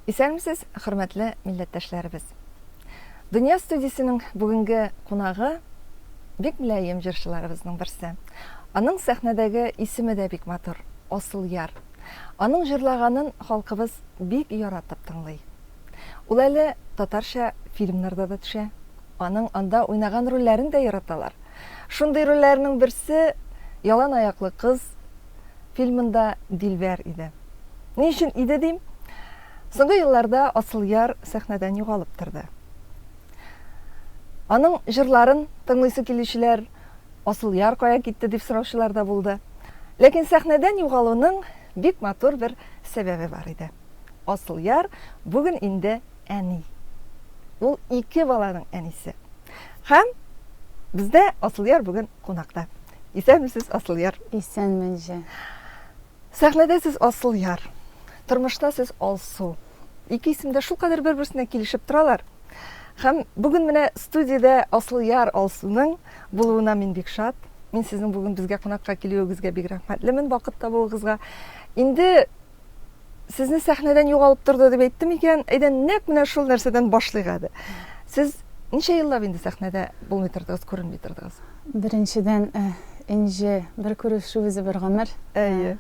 Исәнмесез, хөрмәтле милләттәшләребез. Дөнья студиясенең бүгенге кунагы бик мөлаем җырчыларыбызның берсе. Аның сәхнәдәге исеме дә бик матур, Асылъяр. Аның җырлаганын халкыбыз бик яратып тыңлый. Ул әле татарча фильмнарда да төшә. Аның анда уйнаган рольләрен дә яраталар. Шундый рольләрнең берсе Ялан аяклы кыз фильмында Дилбәр иде. Ни өчен иде дим? Соңгы елларда Асылъяр сәхнәдән югалып торды. Аның җырларын тыңлыйсы килүчеләр Асылъяр кая китте дип сораучылар да булды. Ләкин сәхнәдән югалуның бик матур бер сәбәбе бар иде. Асылъяр бүген инде әни. Ул 2 баланың әнисе. Һәм бездә Асылъяр бүген кунакта. Исәнмесез, Асылъяр? Исәнмен җә. Сәхнәдә сез Асылъяр. Тормышта сез Алсу. 2 исем дә шулкадәр бер-берсенә килешеп торалар. Һәм бүген менә студиядә Асылъяр Алсуның булуына мин бик шат. Мин сезнең бүген безгә кунакка килүегезгә бик рәхмәтлемен, вакыт табуыгызга. Инде сезне сәхнәдән югалып торды дип әйттем икән, әйдә нәкъ менә шул нәрсәдән башлыйк әле. Сез ничә еллап инде сәхнәдә булмый тордыгыз, күренми тордыгыз? Беренчедән инде бер күрешүебез бер гомер. Әйе.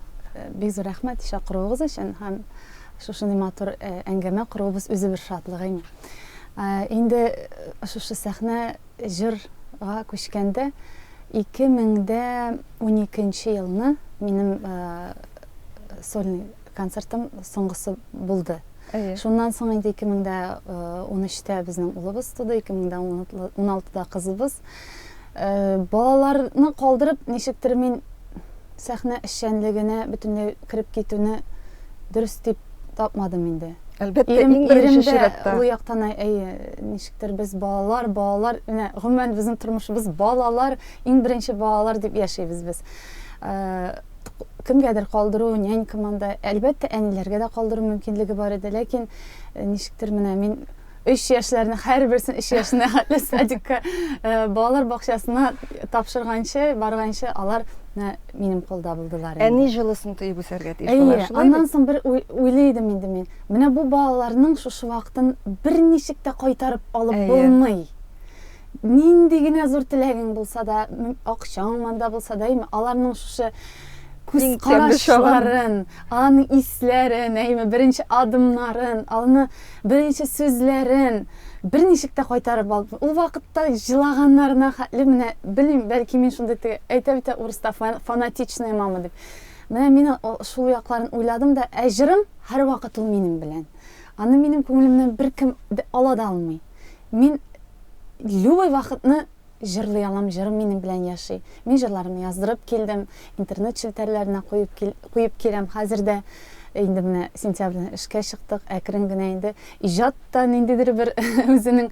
Бик зур рәхмәт чакыруыгыз өчен һәм шушындай матур әңгәмә кыруыбыз үзе бер шатлык име. Инде шушы сәхнә җырга күчкәндә 2012 елны минем сольный концертым соңгысы булды. Шуннан соң инде 2013тә безнең улыбыз туды, 2016да кызыбыз. Балаларны калдырып, ничектер мин сәхнә эшчәнлегенә бөтенләй кирип китүне дөрес дип тапмадым инде. Әлбәттә, иң беренче чиратта. Ул яктан ничектер без балалар, менә гомумән безнең тормышыбыз балалар, иң беренче балалар дип яшәйбез без. Кемгәдер калдыру, нянькаманда, әлбәттә әниләргә дә калдыру мөмкинлеге бар иде, ләкин ничектер менә мин 3 яшьләрне һәрберсен 3 яшенә хәтле садикка балалар бакчасына тапшырганчы, барганчы алар минем колда булдылар. Әни җылысын тоеп үсәргә тиеш булар шулай. Аннан соң бер уйлыйдым инде мин. Менә бу балаларның шушы вакытын берничек тә кайтарып алып булмый. Нинди генә зур теләгең булса да, акчаң манда булса да, аларның шушы күз карашларын, аның исләрен, беренче адымнарын, аны беренче сүзләрен берничек тә кайтарып алып. Ул вакытта җылаганнарына хәтле менә белмим, бәлки мин шундый әйтә урыста фанатичная мама дип. Менә мин шул якларын уйладым да, җырым һәр вакыт ул минем белән. Аны минем күңелемнән беркем ала да алмый. Мин любой вакытны җырлый алам, җырым минем белән яши. Мин җырларымны яздырып килдем, интернет челтәрләренә куеп киләм. Хәзердә инде менә сентябрьдә эшкә чыктык, әкрен генә инде иҗаттан ниндидер бер үзенең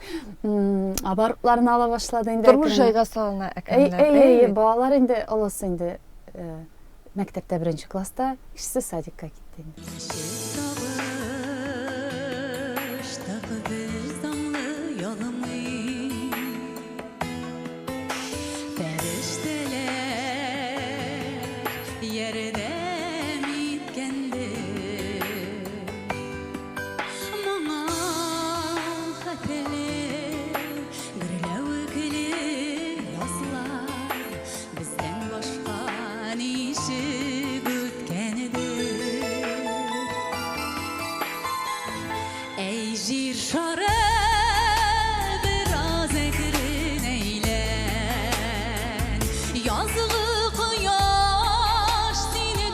абортларын ала башлады инде. Тормыш җайга салына әкренләп. Балалар инде олысы инде мәктәптә 1нче класста, кичесе садикка китте. Yazılı koyaş sine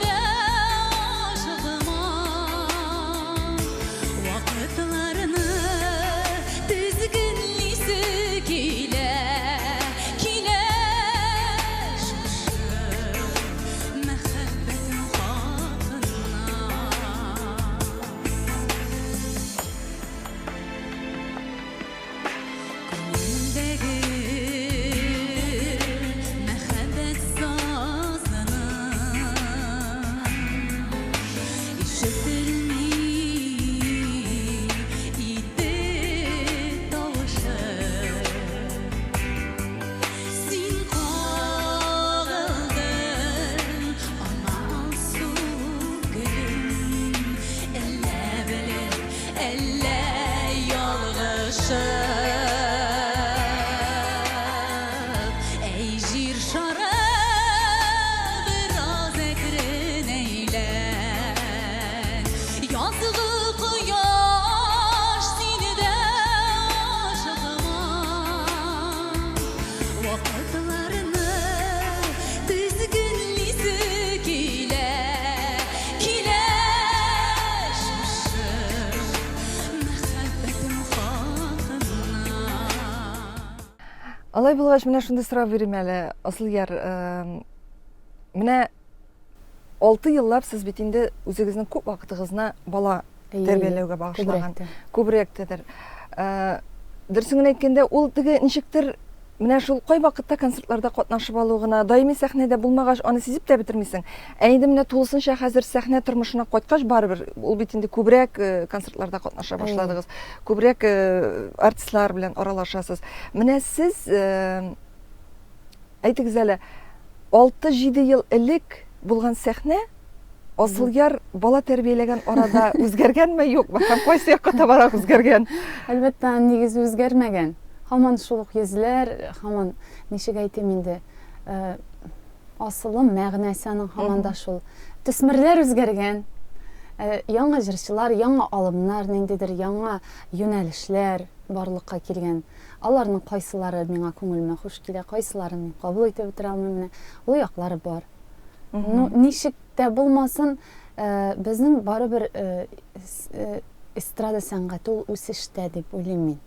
Алай булгач, менә шундый сорау бирим әле, Асылъяр. Менә 6 еллап сез бит инде үзегезнең күп вакытыгызны бала тәрбияләүгә багышлаган. Күбрәктедер. Дөресен генә әйткәндә, ул теге ничектер менә шул кай вакытта концертларда катнашып алу гына, даими сәхнәдә булмагач, аны сизеп тә бетермисең. Инде менә тулысынча хәзер сәхнә тормышына кайткач барыбер, ул бит инде күбрәк концертларда катнаша башладыгыз. Күбрәк артистлар белән аралашасыз. Менә сез әйтегез әле, 6-7 ел элек булган сәхнә Асылъяр бала тәрбияләгән арада үзгәргәнме, юкмы? Һәм кайсы якка табарак үзгәргән? Әлбәттә, нигез үзгәрмәгән. Һаман шул ук йөзләр, һаман ничек әйтим инде, асылым, мәгънәсе аның һаман да шул. Төсмерләр үзгәргән. Яңа җырчылар, яңа алымнар, ниндидер яңа юнәлешләр барлыкка килгән. Аларның кайсылары миңа күңелемә хуш килә, кайсыларын мин кабул итеп бетерә алмыйм. Ул яклары бар. Ну, ничек тә булмасын, безнең барыбер эстрада сәнгате ул үсештә дип уйлыйм мин.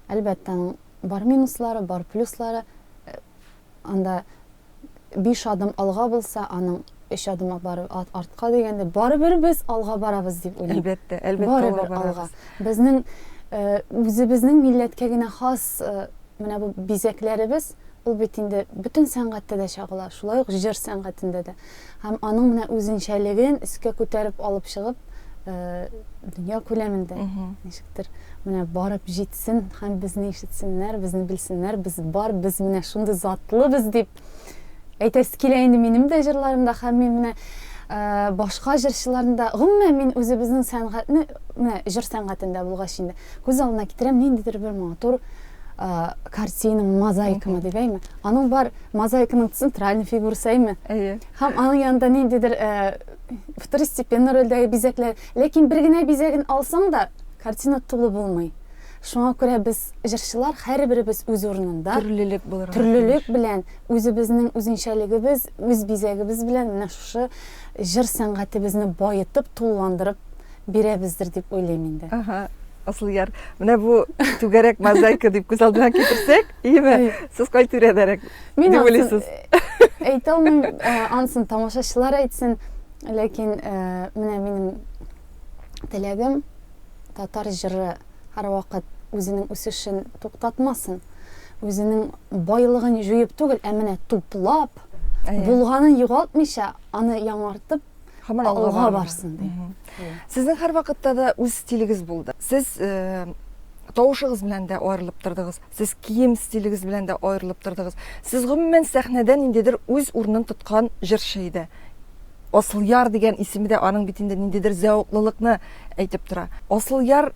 Әлбәттә, бар минуслары, бар плюслары. Анда 5 адым алга булса, аның 3 адым барып артка дигәндә, барыбер без алга барабыз дип уйлыйм. Әлбәттә, Барыбер алга. Безнең үзебезнең милләткә генә хас менә бу бизәкләребез, ул бит инде бүтән сәнгатьтә дә чагыла, шулай ук җыр сәнгатендә дә. Һәм аның менә үзенчәлеген искә күтәреп алып чыгып, дөнья күләмендә ничектер менә барып җитсен һәм безне ишетсеннәр, безне белсеннәр, без бар, без менә шундый затлыбыз дип әйтәсе килә инде минем дә җырларымда, һәм мин менә башка җырчыларында, гомумән мин үзебезнең сәнгатьне менә җыр сәнгатендә булгач инде күз алдына китерәм, ниндидер бер матур картина, мозаикамы дип әйме. Аның бар мозаиканың центральный фигурасы әйме. Һәм аның янында ниндидер второстепенный рольдәге бизәкләр, ләкин бер генә бизәген алсаң да, картина тулы булмый. Шуңа күрә без җырчылар һәрберебез үз урынында, төрлелек белән, үзебезнең үзенчәлегебез, үз бизәгебез белән менә шушы җыр сәнгатебезне байытып, тулыландырып бирәбездер дип уйлыйм инде. Асылъяр, менә бу түгәрәк мозаика дип күз алдына китерсәк, име? Сез кай тирәдәрәк дип уйлыйсыз? Әйтә алмыйм, ансын тамашачылар әйтсен, ләкин менә минем теләгем татар җыры һәрвакыт үзенең үсешен туктатмасын, үзенең байлыгын җыеп түгел, ә менә туплап, булганын югалтмыйча, аны яңартып алга барсын ди. Сезнең һәр вакытта да үз стилегез булды. Сез тавышыгыз белән дә аерылып тордыгыз. Сез кием стилегез белән дә аерылып тордыгыз. Сез гомумән сәхнәдә ниндидер үз урынын тоткан җырчы иде. Асылъяр дигән исеме дә аның бит инде ниндидер зәвыклылыкны әйтеп тора. Асылъяр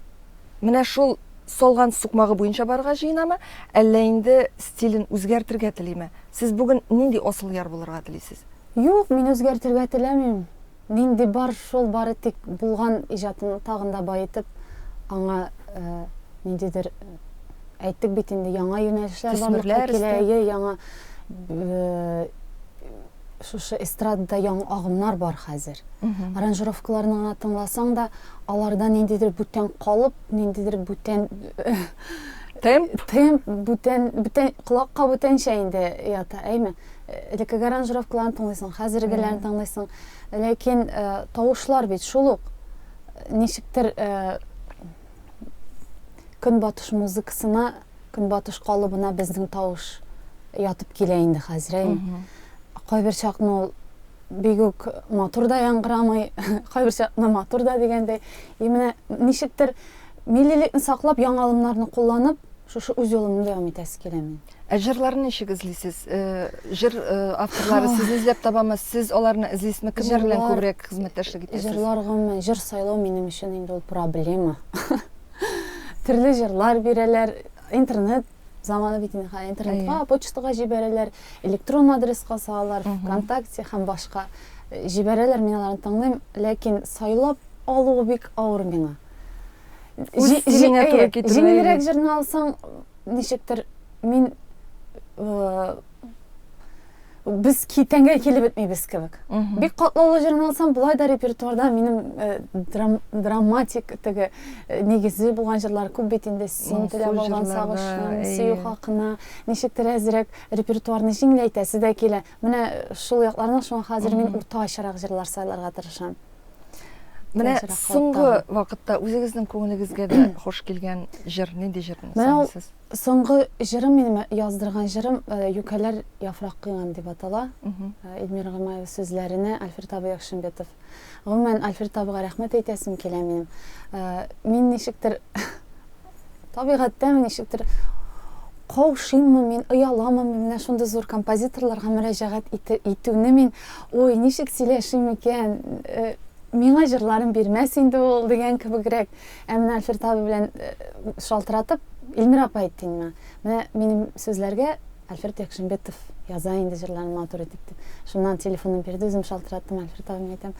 менә шул салган сукмагы буенча барга җыенамы, әллә инде стилен үзгәртергә телиме? Сез бүген нинди Асылъяр булырга телисез? Юк, мин үзгәртергә теләмим. Нинди бар шул бары тик булган иҗатын тагында байытып, аңа ниндидер әйттек бит инде яңа юнәлешләр барлыкка килә, яңа шушы эстрадада яңа агымнар бар хәзер. Аранжировкаларны гына тыңласаң да, аларда ниндидер бүтән калып, ниндидер бүтән темп бүтән колакка бүтәнчә инде ята, әйме? Элекке аранжировкаларын тыңлыйсың, хәзергеләрен тыңлыйсың, ләкин тавышлар бит шул ук ничектер көнбатыш музыкасына, көнбатыш калыбына безнең тавыш ятып килә инде хәзер, әйме? Кайбер чакны ул бик үк матур да яңгырамый, кайбер чакны матур да дигәндәй, менә ничектер миллилекне саклап, яңа алымнарны кулланып, шушы үз юлымны дәвам итәсе килә мин. Җырларны ничек эзлисез? Җыр авторлары сез эзләп табамы? Сез аларны эзлисезме? Кемнәр белән күбрәк хезмәттәшлек итәсез? Җырларга җыр сайлау минем өчен инде ул проблема. Төрле җырлар бирәләр, интернет заманы бит инде, интернетка, почтага җибәрәләр, электрон адреска салалар, ВКонтакте һәм башка җибәрәләр, мин аларны тыңлыйм, ләкин сайлап алу бик авыр миңа. Җиңелрәк җырны алсаң, ничектер мин біз китәнгә килеп бетмейбез кебек. Бик катлаулы җырны алсам, булай да репертуарда минем драматик теге нигезе булган җырлар күп бит инде. Син теләп алган сагышым, сөю хакына, ничектер әзрәк репертуарны җиңеләйтәсе дә килә. Менә шул якларның шуңа хәзер мин уртачарак җырлар сайларга тырышам. Менә соңгы вакытта үзегезнең күңелегезгә дә хош килгән җыр нинди җырны саныйсыз? Соңгы җырым минем яздырган җырым Юкәләр яфрак кыйган дип атала. Эльмира Гамаева сүзләренә Альфред Абый Яхшымбетов. Гомумән Альфред Абыйга рәхмәт әйтәсем килә минем. Мин ничектер табигатьтә ничектер каушыйммы мин, ояламмы менә шундый зур композиторларга мөрәҗәгать итүне мин, ой, ничек сөйләшим икән, миңа җырларын бирмәс инде ул дигән кебегрәк. Менә Альфред Абый белән шалтыратып Эльмира апа әйтте миңа. Менә минем сүзләргә Альфред Яхшымбетов яза инде җырларын матур итеп. Шуннан телефонын бирде, үзем шалтыраттым Альфред Абыйга әйтәм.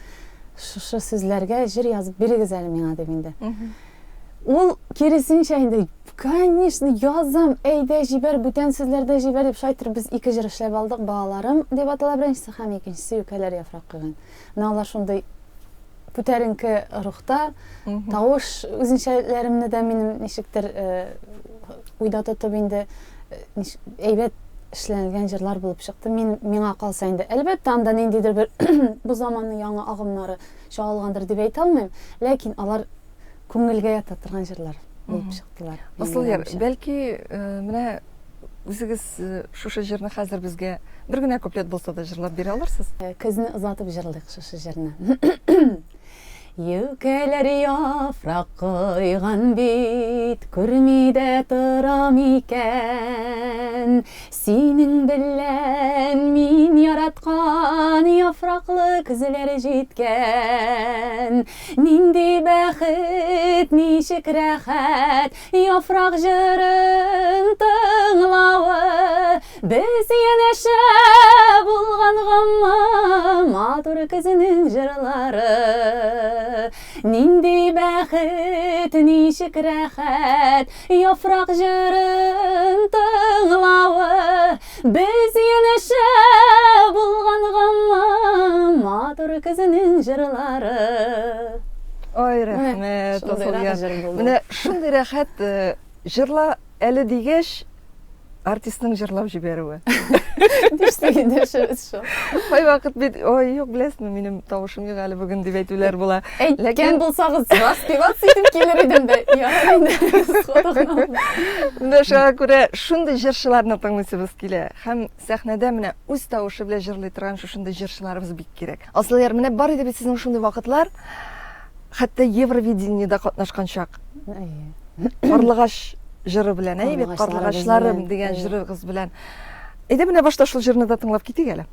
Шушы сүзләргә җыр язып бирегез әле миңа дип инде. Ул киресенчә инде, конечно, язам, әйдә җибәр, бүтән сүзләрдә җибәр дип шайтыр. Без ике җыр эшләп алдык, балаларым дип атала беренчесе һәм икенчесе Юкәләр яфрак кыйган. Менә алар шундый күтәренке рухта, тавыш үзенчәләремне дә минем ничектер уйда тотып инде әйбәт эшләнгән җырлар булып чыкты. Миңа калса инде, әлбәттә, анда ниндидер бер бу заманның яңа агымнары чагылгандыр дип әйтә алмыйм, ләкин алар күңелгә ята торган җырлар булып чыктылар. Асылъяр, бәлки менә үзегез шушы җырны хәзер безгә бер генә куплет булса да җырлап бирә алырсыз? Көзне озатып җырлыйк шушы җырны. Юкәләр яфрак кыйган бит, күрми дә торам икән. Синең белән мин яраткан яфраклы күзләр җиткән. Нинди бәхет, ничек рәхәт, яфрак җырын тыңлавы. Без янәшә булган гамма, матур көзенең җырлары. Нинди бәхет, ничек рәхәт, яфрак җырын тыңлавы. Без янәшә булган гамма, матур көзенең җырлары. Ой, рәхмәт, Асылъяр. Менә шундый рәхәт җырла әле дигәч, артистның җырлап җибәрүе. Дәшәбез шул. Кай вакыт бит, ой, юк, беләсезме, минем тавышым юк әле бүген дип әйтүләр була. Ләкин булсагыз, распеваться итеп килер идем дә. Менә шуңа күрә шундый җырчыларны тыңлыйсыбыз килә. Һәм сәхнәдә менә үз тавышы белән җырлый торган шундый җырчыларыбыз бик кирәк. Асылъяр, менә бар иде бит сезнең шундый вакытлар, хәтта Евровидениедә катнашкан чак. Карлыгач җыры белән, бит карлыгачларым дигән җырыгыз белән. Әйдә менә башта шул җырны да тыңлап китик әле.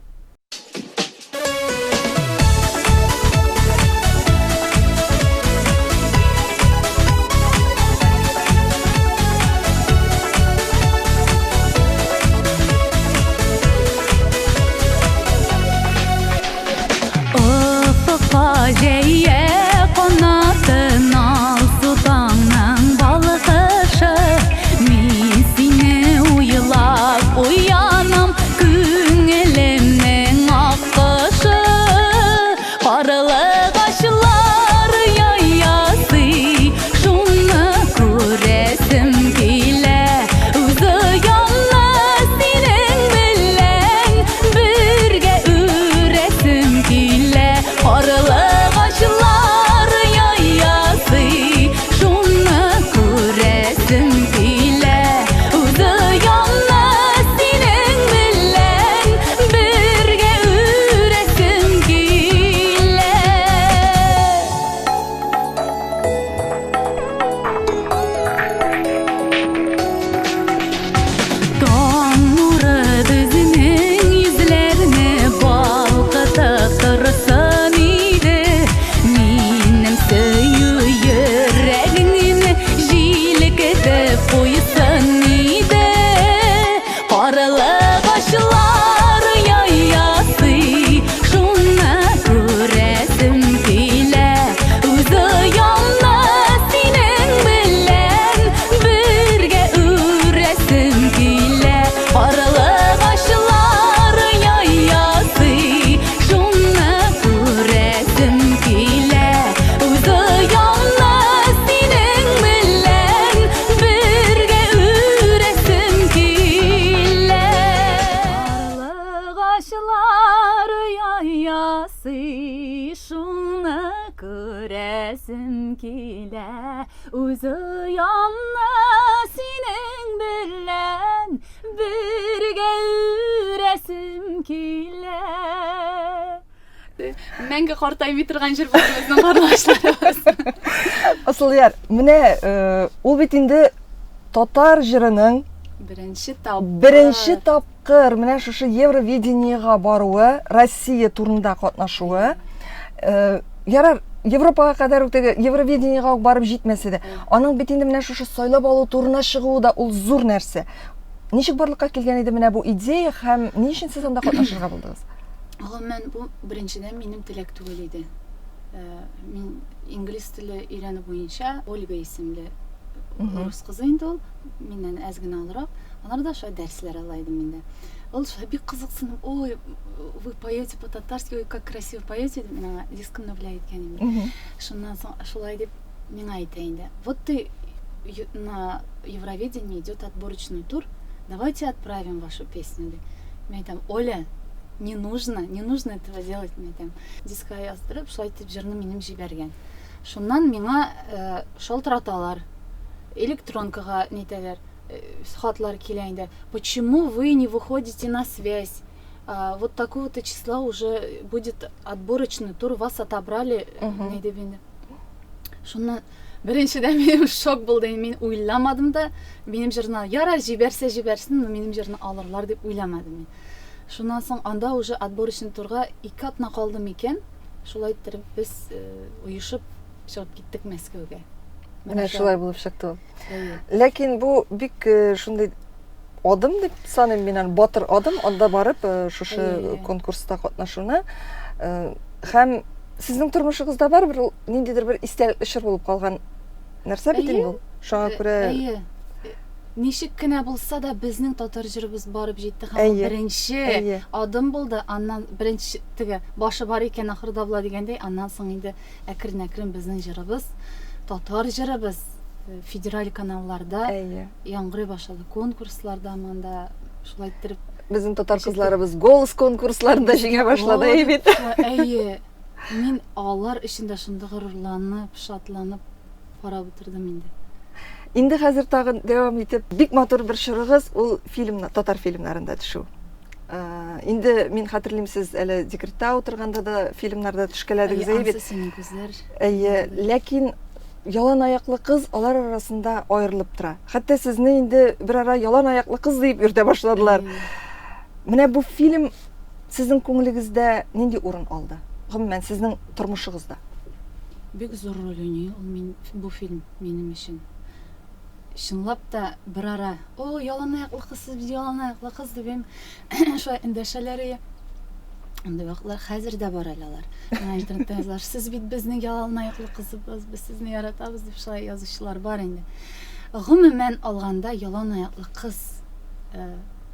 Uyanam küngelemin akışı Arılı başlar yaya ürəsim kilə, Üzü yanlı senin bilən, Birgə ürəsim kilə. Мәңгі қартаймай тұрған жер бұл біздің қарлашларымыз. Асылияр, менә ул бит инде татар җырының беренче тапкыр менә шушы Евровидениегә баруы, Россия турында катнашуы. Ярар, Европага кадәр үк теге Евровидениегә барып җитмәсә дә, аның бит инде менә шушы сайлап алу турына чыгуы да ул зур нәрсә. Ничек барлыкка килгән иде менә бу идея һәм ни өчен сез анда катнашырга булдыгыз? Мен бу беренчедән минем теләк түгел иде. Мин инглиз теле өйрәнү буенча Ольга исемле рус кызы инде ул, миннән әз генә алырак. Аларда шулай дәресләр ала идем инде. Ул шулай бик кызыксынып, ой, вы поете по-татарски, ой, как красиво поете, мин аңа дискны белә иткән инде. Шуннан соң шулай дип миңа әйтә инде. Вот ты на Евровидении идет отборочный тур, давайте отправим вашу песню. Мен әйтәм, Оля, не нужно этого делать, мен әйтәм. Дискка яздырып, шулай итеп җырны минем җибәргән. Шуннан миңа шалтыраталар. Электронкага нитәләр, хатлар килә инде. Почему вы не выходите на связь? Вот такого-то числа уже будет отборочный тур, вас отобрали, нидеп инде. Шуннан беренчедән минем шок булды, мин уйламадым да, минем җырны яра җибәрсен, минем җырны алырлар дип уйламадым мин. Шуннан соң анда уже отборочный турга 2 атна калдым икән. Шулай итеп без уешып чыгып киттек Мәскәүгә. Менә шулай булып чыкты. Ләкин бу бик шундый адым дип саныйм мин, батыр адым, анда барып шушы конкурста катнашуны. Һәм сезнең тормышыгызда барыбер ниндидер бер истәлекле чор булып калган нәрсә бит инде ул. Шуңа күрә ничек кенә булса да безнең татар җырыбыз барып җитте һәм беренче адым булды. Аннан беренче теге башы бар икән ахырда була дигәндәй, аннан соң инде әкрен-әкрен безнең җырыбыз, татар җырыбыз федераль каналларда яңгырый башлады, конкурсларда монда шулай итеп безнең татар кызларыбыз голос конкурсларында җиңә башлады бит. Мин алар эчендә шундый горурланып, шатланып карап утырдым инде. Инде хәзер тагын дәвам итеп, бик матур бер чорыгыз ул татар фильмнарында төшү. Инде мин хәтерлим, сез әле декретта утырганда да фильмнарда төшкәләдегез бит. Ләкин ялан аяклы кыз алар арасында аерылып тора. Хәтта сезне инде бер ара ялан аяклы кыз дип йөртә башладылар. Менә бу фильм сезнең күңелегездә нинди урын алды? Гомумән сезнең тормышыгызда. Бик зур роль уйный ул бу фильм минем өчен. Чынлап та бер ара, о, ялан аяклы кыз, ялан аяклы кыз дип шулай эндәшәләр. Анда вакытлар хәзер дә бар алар. Интернетта язалар, сез бит безнең ялан аяклы кызыбыз, без сезне яратабыз дип шулай язучылар бар инде. Гомумән алганда ялан аяклы кыз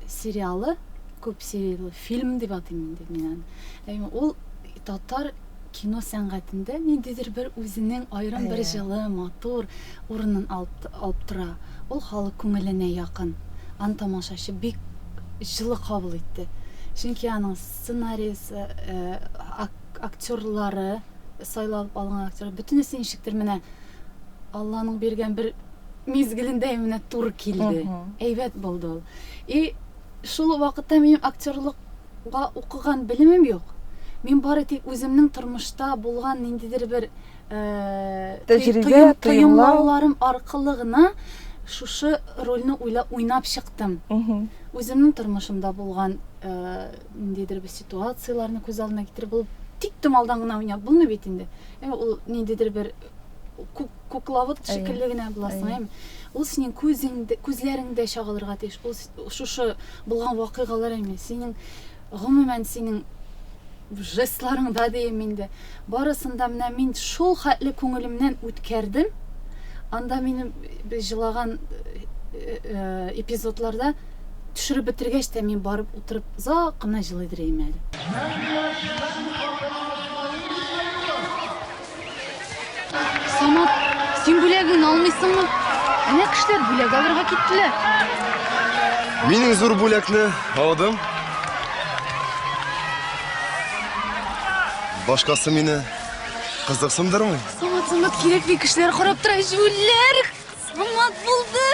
сериалы, күп сериялы фильм дип атыйм инде мин. Ул татар кино сәнгатендә ниндидер бер үзенең айрым бер җылы, матур урынын алып тора. Ул халык күңеленә якын. Аны тамашачы бик җылы кабул итте. Чөнки аның сценарийсы, актерлары, сайлап алган актерлар бөтенесе ничектер менә Алланың бергән бер мизгелендә менә тур килде. Әйбәт булды ул. И шул вакытта минем актерлыкка укыган белемем юк. Мин бары тик үземнең тормышта булган ниндидер бер тәҗрибә, тойымлауларым аркылы гына шушы рольне уйнап чыктым. Үземнең тормышымда булган ниндидер бер ситуацияларны күз алдыма китереп булып, тик томалдан гына уйнап булмый бит инде. Ул ниндидер бер куклавык шикелле генә буласың. Ул синең күзләреңдә чагылырга тиеш. Ул шушы булган вакыйгалар эмес. Синең гомумән синең жестларыңда дiyeyim инде. Барысында менә мин шул хәтле күңелемнән үткәрдем. Анда минем җылаган эпизодларда төшереп бетергәч тә мин барып утырып озак кына җылыйдырым әле. Самат, син бүләгеңне алмыйсыңмы? Әнә кешеләр бүләк алырга киттеләр. Минем зур бүләкне алдым. Башкасы мине кызыксындырмый. Самат, Самат керекли кешеләр карап тора, җүлләр. Самат булды.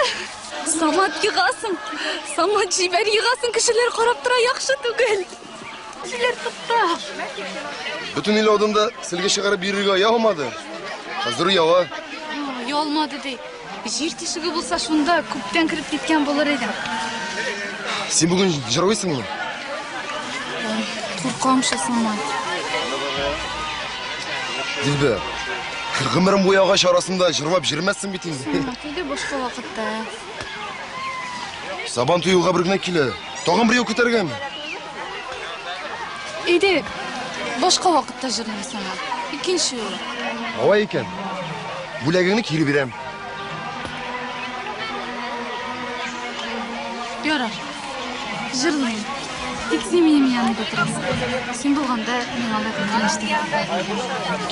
Самат йыгасың. Самат җибәр йыгасың, кешеләр карап тора, яхшы түгел. Җүлләр тотта. Bütün ил аудымда силге чыгарып бирергә яумады. Хәзер ява. Ялмады ди. Җир тишеге булса шунда күптән кирип киткән булыр идем. Син бүген җырлыйсыңмы? Куркамшы Самат. Дилбәр. Гомерем буе агач арасында җырлап җирмәссең бит инде. Самат иде башка вакытта. Сабан туюга бер генә килә. Тагын бер яу күтәргән. Иде башка вакытта җырлыйм Самат. Икенче юлы. Ава икән. Бүләгеңне кире бирәм. Ярар. Җырлыйм. Тик син минем янымда торасың. Син булганда мин анда килештем.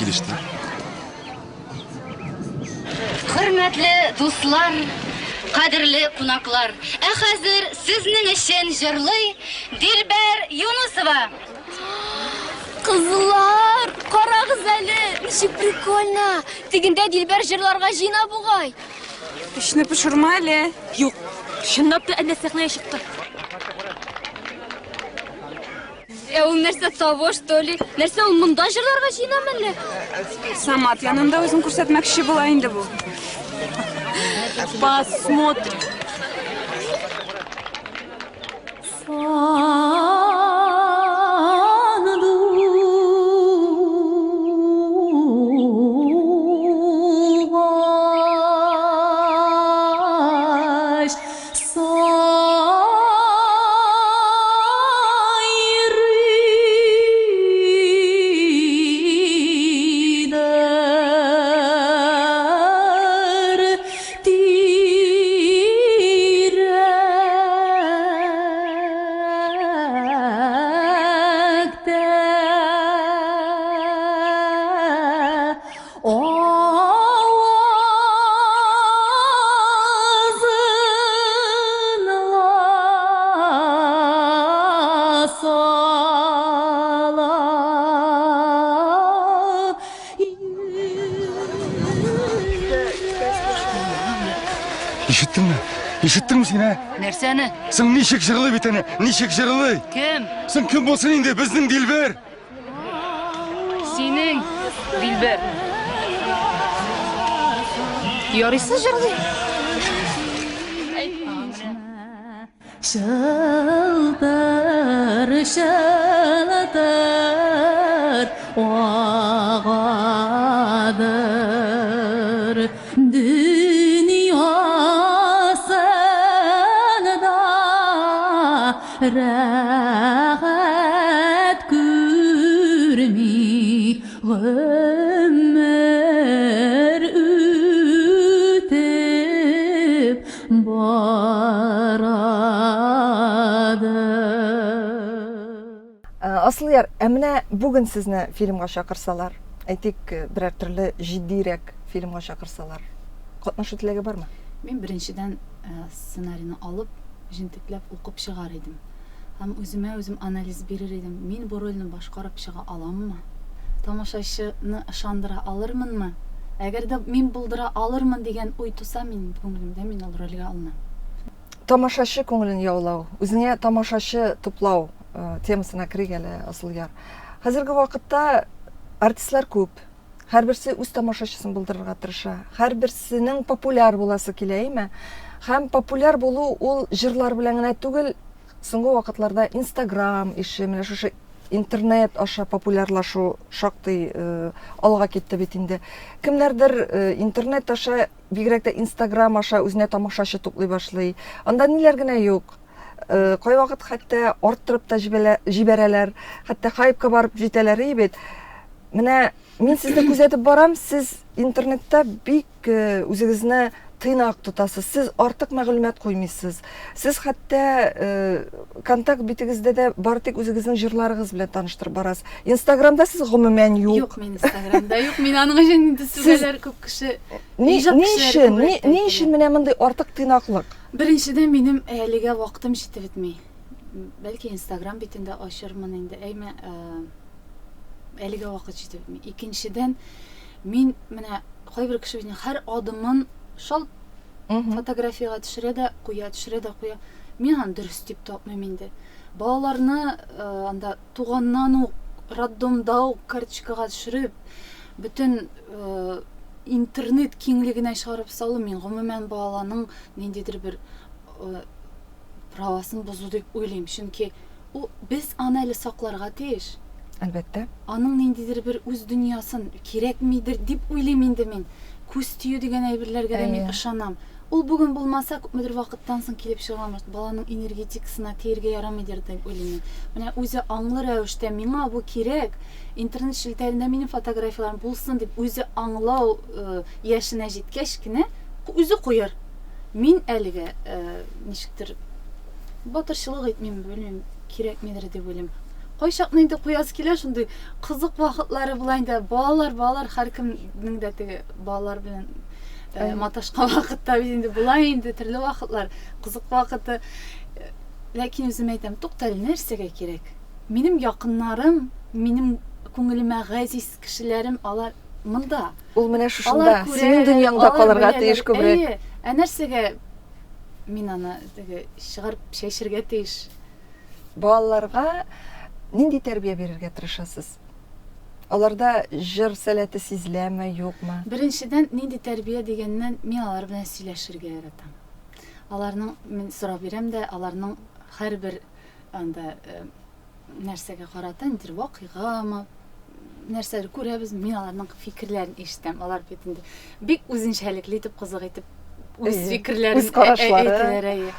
Килеште. Хөрмәтле дуслар, кадерле кунаклар. Ә хәзер сезнең өчен җырлый Дилбәр Юнусова. Кызлар, карагыз әле, ничек прикольно. Тегендә Дилбәр җырларга җыйна бугай. Эшне пешермә әле. Юк, чынлап та әнә сәхнәгә чыкты. Ул нәрсә того, что ли? Нәрсә ул монда җырларга җыйнамы әле? Самат янында үзен күрсәтмәкче була инде бу. Посмотрим. Ишеттеңме? Ишеттеңме син, ә? Нәрсәне? Син ничек җырлый бит әнә? Ничек җырлый? Кем? Син кем булсын инде? Безнең Дилбәр. Синең Дилбәр. Ярыйсы җырлый. Шылтыр, шылтыр, ағадыр дүниясында рәхәт күрми гомер үтеп барады. Асылъяр, әмінә бүген сезне фильмға шақырсалар, әйтик, бірәр түрлі жиддирәк фильмға шақырсалар, катнашу теләге бармы? Мен беренчедән сценарийны алып, җентекләп укып чыгар идем. Һәм үземә үзем анализ бирер идем. Мин бу рольне башкарып чыга аламмы? Тамашачыны ышандыра алырмынмы? Әгәр дә мин булдыра алырмын дигән уй туса минем күңелемдә, мин ул рольгә алынам. Тамашачы күңелен яулау, үзеңә тамашачы туплау темасына кергәле, Асылъяр. Хәзерге вакытта артистлар күп. Һәрберсе үз тамашачысын булдырырга тырыша. Һәрберсенең популяр буласы килә, әйме? Һәм популяр булу ул җырлар белән генә түгел, соңгы вакытларда Instagram ише, менә шушы интернет аша популярлашу шактый алга китте бит инде. Кемнәрдер интернет аша, бигрәк тә Instagram аша үзенә тамашачы туплый башлый. Анда ниләр генә юк. Кай вакыт хәтта арттырып та җибәрәләр, хәтта хайпка барып җитәләр бит. Менә мин сезне күзәтеп барам, сез интернетта бик үзегезне тыйнак тотасыз, сез артык мәгълүмат куймыйсыз. Сез хәтта контакт битегездә дә бар тик үзегезнең җырларыгыз белән таныштырып барасыз. Инстаграмда сез гомумән юк. Юк, мен Инстаграмда юк. Мин аның өчен инде сүзләр күп кеше. Ни өчен менә мондай артык тыйнаклык? Беренчедән минем әлегә вакытым җитеп бетми. Бәлки Инстаграм битендә ачырмын инде, әйме әлегә вакыт җитеп бетми. Икенчедән Мин менә кайбер кеше безнең һәр адымын шал фотографияга төшерә дә куя. Мин аны дөрес дип тапмыйм инде. Балаларны анда туганнан ук роддомда ук карточкага төшереп, бөтен интернет киңлегенә чыгарып салу мин гомумән баланың ниндидер бер правасын бозу дип уйлыйм. Чөнки без аны әле сакларга тиеш. Әлбәттә. Аның ниндидер бер үз дөньясын кирәкмидер дип уйлыйм инде мин. Күз тию дигән әйберләргә дә мин ышанам. Ул бүген булмаса, күпмедер вакыттан соң килеп чыгамыз. Баланың энергетикасына тиергә ярамыйдыр дип уйлыйм. Менә үзе аңлы рәвештә миңа бу кирәк. Интернет шелтәрендә минем фотографияларым булсын дип үзе аңлау яшенә җиткәч кенә үзе куяр. Мин әлегә ничектер батырчылык итмим, белмим, кирәкмидер дип уйлыйм. Кайчакны инде куясы килә, шундый кызык вакытлары була инде. Балалар һәркемнең дә теге балалар белән маташкан вакытта инде була инде төрле вакытлар, кызык вакыты. Ләкин үзем әйтәм, туктале, нәрсәгә кирәк? Минем якыннарым, минем күңелемә газиз кешеләрем, алар монда. Ул менә шушында, синең дөньяңда калырга тиеш күбрәк. Нәрсәгә мин аны теге чыгарып чәчергә тиеш? Балаларга нинди тәрбия бирергә тырышасыз? Аларда җыр сәләте сизеләме, юкмы? Беренчедән, нинди тәрбия дигәннән мин алар белән сөйләшергә яратам. Аларның мин сорап бирәм дә, аларның һәрбер анда нәрсәгә карата, нидер вакыйгамы, нәрсәдер күрәбез, мин аларның фикерләрен ишетәм. Алар бит инде бик үзенчәлекле итеп, кызык итеп үз фикерләрен әйтәләр.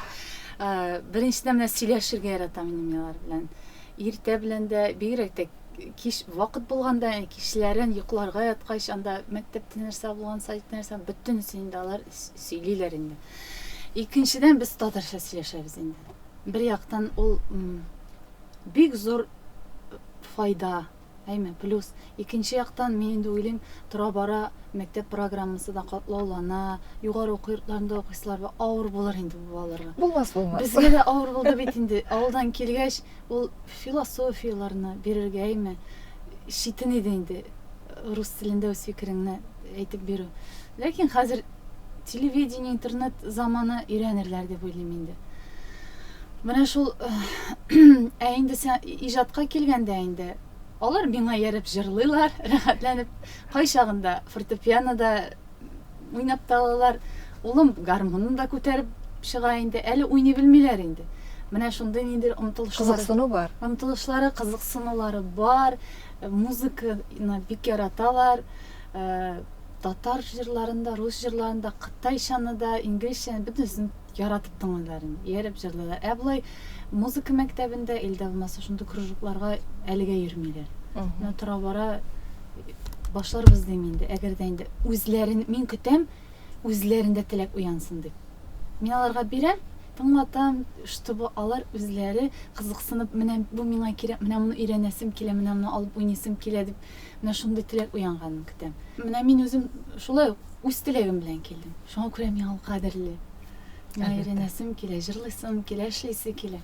Беренчедән менә сөйләшергә яратам мин алар белән. Иртә белән дә бигрәк тә кич вакыт булганда, кичләрен йокларга яткач, анда мәктәптә нәрсә булган, сайтта нәрсә, бөтенсен инде алар сөйлиләр инде. Икенчедән без татарча сөйләшәбез инде. Бер яктан ул бик зур файда, әйме, плюс. Икенче яктан мин инде уйлыйм, тора-бара мәктәп программасы да катлаулана, югары уку йортларында укыйсылар, авыр булыр инде бу балаларга. Булмас. Безгә дә авыр булды бит инде. Авылдан килгәч, ул философияларны бирергә, әйме, читен иде инде. Рус телендә үз фикереңне әйтеп бирү. Ләкин хәзер телевидение, интернет заманы өйрәнерләр дип уйлыйм инде. Менә шул инде сен иҗатка килгәндә инде алар миңа ярып җырлыйлар, рәхәтләнеп, кайчагында фортепианода уйнап та алалар. Улым гармунын да күтәреп чыга инде, әле уйный белмиләр инде. Менә шундый ниндидер кызыксыну бар. Омтылышлары, кызыксынулары бар. Музыканы бик яраталар. Татар җырларында, рус җырларында, кытайчаны да, инглизчаны бөтенсен яратып тыңлыйлар инде, ярып җырлыйлар. Булай музыка мәктәбендә илдә булмаса шундый кружокларга әлегә йөрмиләр. Менә тора-бара башларбыз дим инде, әгәр дә инде үзләрен мин көтәм, үзләрендә теләк уянсын дип. Мин аларга бирәм, тыңлатам, чтобы алар үзләре кызыксынып, менә бу миңа кирәк, менә моны өйрәнәсем килә, менә моны алып уйныйсым килә дип, менә шундый теләк уянганын көтәм. Менә мин үзем шулай үз теләгем белән килдем. Шуңа күрә миңа кадерле. Менә өйрәнәсем килә, җырлыйсым килә, эшлисе килә.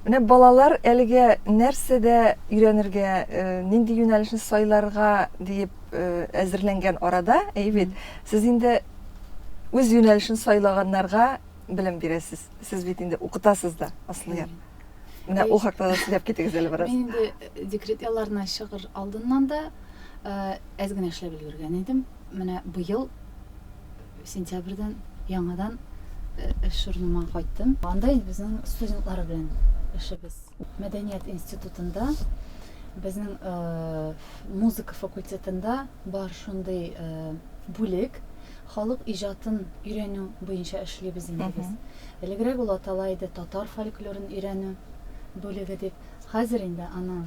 Менә балалар әлегә нәрсәдә өйрәнергә, нинди юнәлешне сайларга дип әзерләнгән арада, бит, сез инде үз юнәлешен сайлаганнарга белем бирәсез. Сез бит инде укытасыз да, аслыяр. Менә ул хакта да сөйләп китегез әле бераз. Мин инде декрет ялларына чыгыр алдыннан да әз генә эшләп өлгергән идем. Менә быел сентябрьдән яңадан эш урыныма кайттым. Анда безнең студентлар белән эшебез. Мәдәният институтында, безнең музыка факультетында бар шундый бүлек, халык иҗатын өйрәнү буенча эшлибез инде без. Элегрәк ул атала иде татар фольклорын өйрәнү бүлеге дип. Хәзер инде аның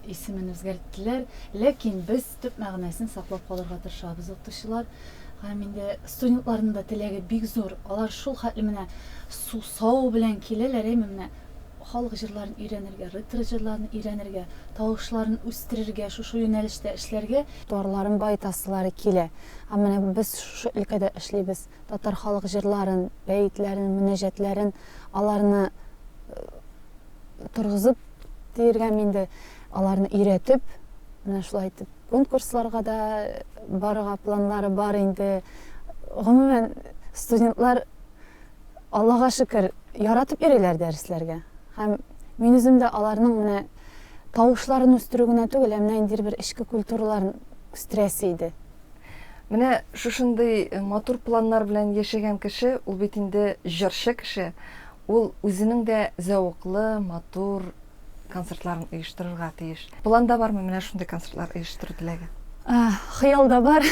исемен үзгәрттеләр, ләкин без төп мәгънәсен саклап калырга тырышабыз укытучылар. Һәм инде студентларның да теләге бик зур. Алар шул хәтле менә сау белән киләләр, менә халык җырларын өйрәнергә, ретро җырларын өйрәнергә, тавышларын үстерергә, шушы юнәлештә эшләргә, туарларын байтасылары килә. Менә без шушы өлкәдә эшлибез. Татар халык җырларын, бәйтләрен, мөнәҗәтләрен, аларны торгызып, диергә инде, аларны өйрәтеп, менә шулай итеп конкурсларга да барырга планнары бар инде. Гомумән студентлар Аллага шөкер яратып йөриләр дәресләргә. Һәм мин үзем дә аларның менә тавышларын үстерү генә түгел, менә инде бер эчке культураларын үстерәсе иде. Менә шушындый матур планнар белән яшәгән кеше, ул бит инде җырчы кеше. Ул үзенең дә зәвыклы, матур концертларын оештырырга тиеш. Планда бармы менә шундый концертлар оештыру теләге? Хыялда бар.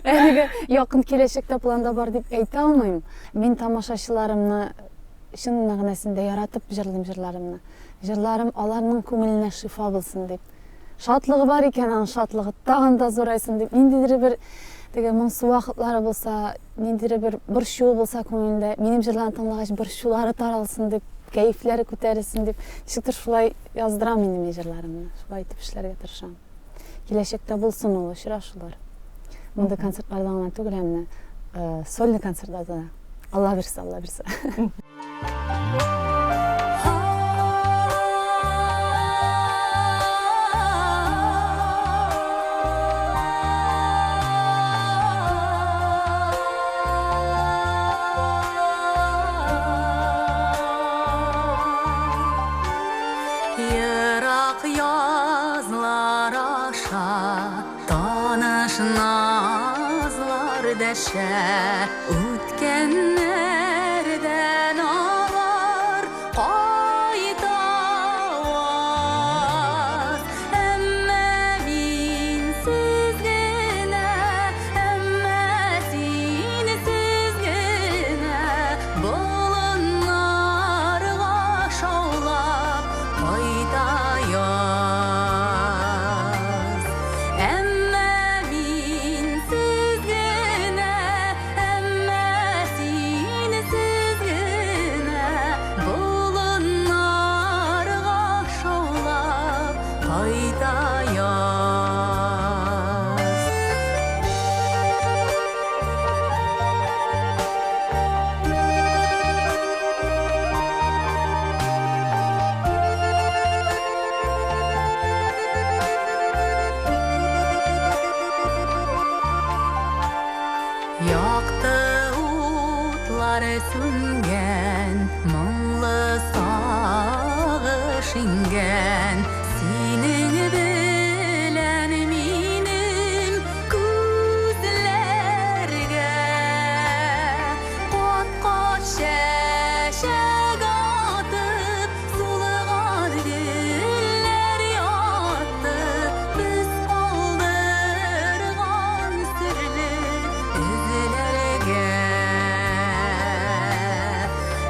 Әлеге якын киләчәктә планда бар дип әйтә алмыйм. Мин тамашачыларымны чын мәгънәсендә яратып җырлыйм җырларымны. Җырларым аларның күңеленә шифа булсын дип. Шатлыгы бар икән, аның шатлыгы тагын да зурайсын дип. Ниндидер бер теге моңсу вакытлары булса, ниндидер бер борчу булса күңелендә, минем җырларны тыңлагач борчулары таралсын дип, кәефләре күтәрелсен дип, ничектер шулай яздырам инде мин җырларымны. Шулай итеп эшләргә тырышам. Киләчәктә булсын ул очрашулар. Монда концертлардан гына түгел, менә сольный концертларда да. Алла бирсә, Алла бирсә. Ерак язлар аша таныш назлар дәшә, үткәннәрдән алар кайталар. Әмма мин сезгенә, әмма син сезгенә, болыннарга шаулап кайтаяз. Әмма мин сезгенә, әмма син сезгенә, болыннарга шаулап кайтаяз. Якты утлар сүнгән, моңлы сагыш иңгән, синең белән минем күзләргә. Кат-кат чәчәк атып, сулган гөлләр ятты, без калдырган серле эзләргә.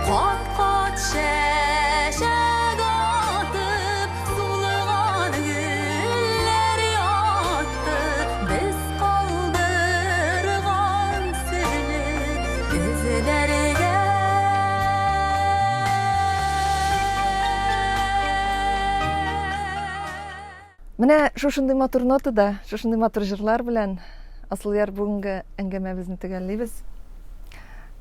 Кат-кат чәчәк атып, сулган гөлләр ятты, без калдырган серле эзләргә. Менә шушындый матур нотада, шушындый матур җырлар белән Асылъяр бүгенге әңгәмәбезне төгәллибез.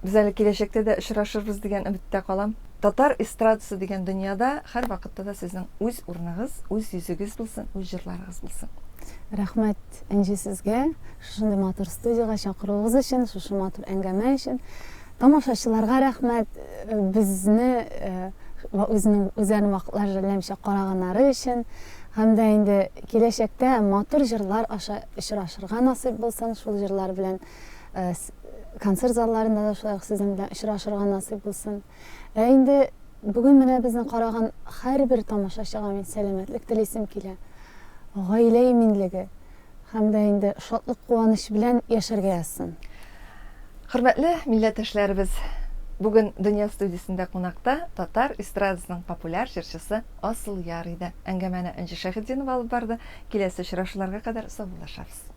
Без әле киләчәктә дә очрашырбыз дигән өметтә калам. Татар эстрадасы дигән дөньяда һәр вакытта да сезнең үз урыныгыз, үз йөзегез булсын, үз җырларыгыз булсын. Рәхмәт Энҗи сезгә, шушындый матур студияга чакыруыгыз өчен, шушы матур әңгәмә өчен. Тамашачыларга рәхмәт, безне үзләренең вакытлар җырләмичә караганнары өчен. Һәм дә инде киләчәктә матур җырлар аша очрашырга насыйп булсын, шул җырлар белән концерт залларында да шулай сезнең белән очрашырга насыйп булсын. Инде бүген менә безне караган һәрбер тамашачыга мин сәламәтлек телисем килә. Гаилә иминлеге һәм дә инде шатлык, куаныч белән яшәргә язсын. Хөрмәтле милләттәшләребез, бүген Дөнья студиясендә кунакта татар эстрадасының популяр җырчысы Асылъяр иде. Әңгәмәне Энҗи Шәһиддинова алып барды. Киләсе очрашуларга кадәр саулашабыз.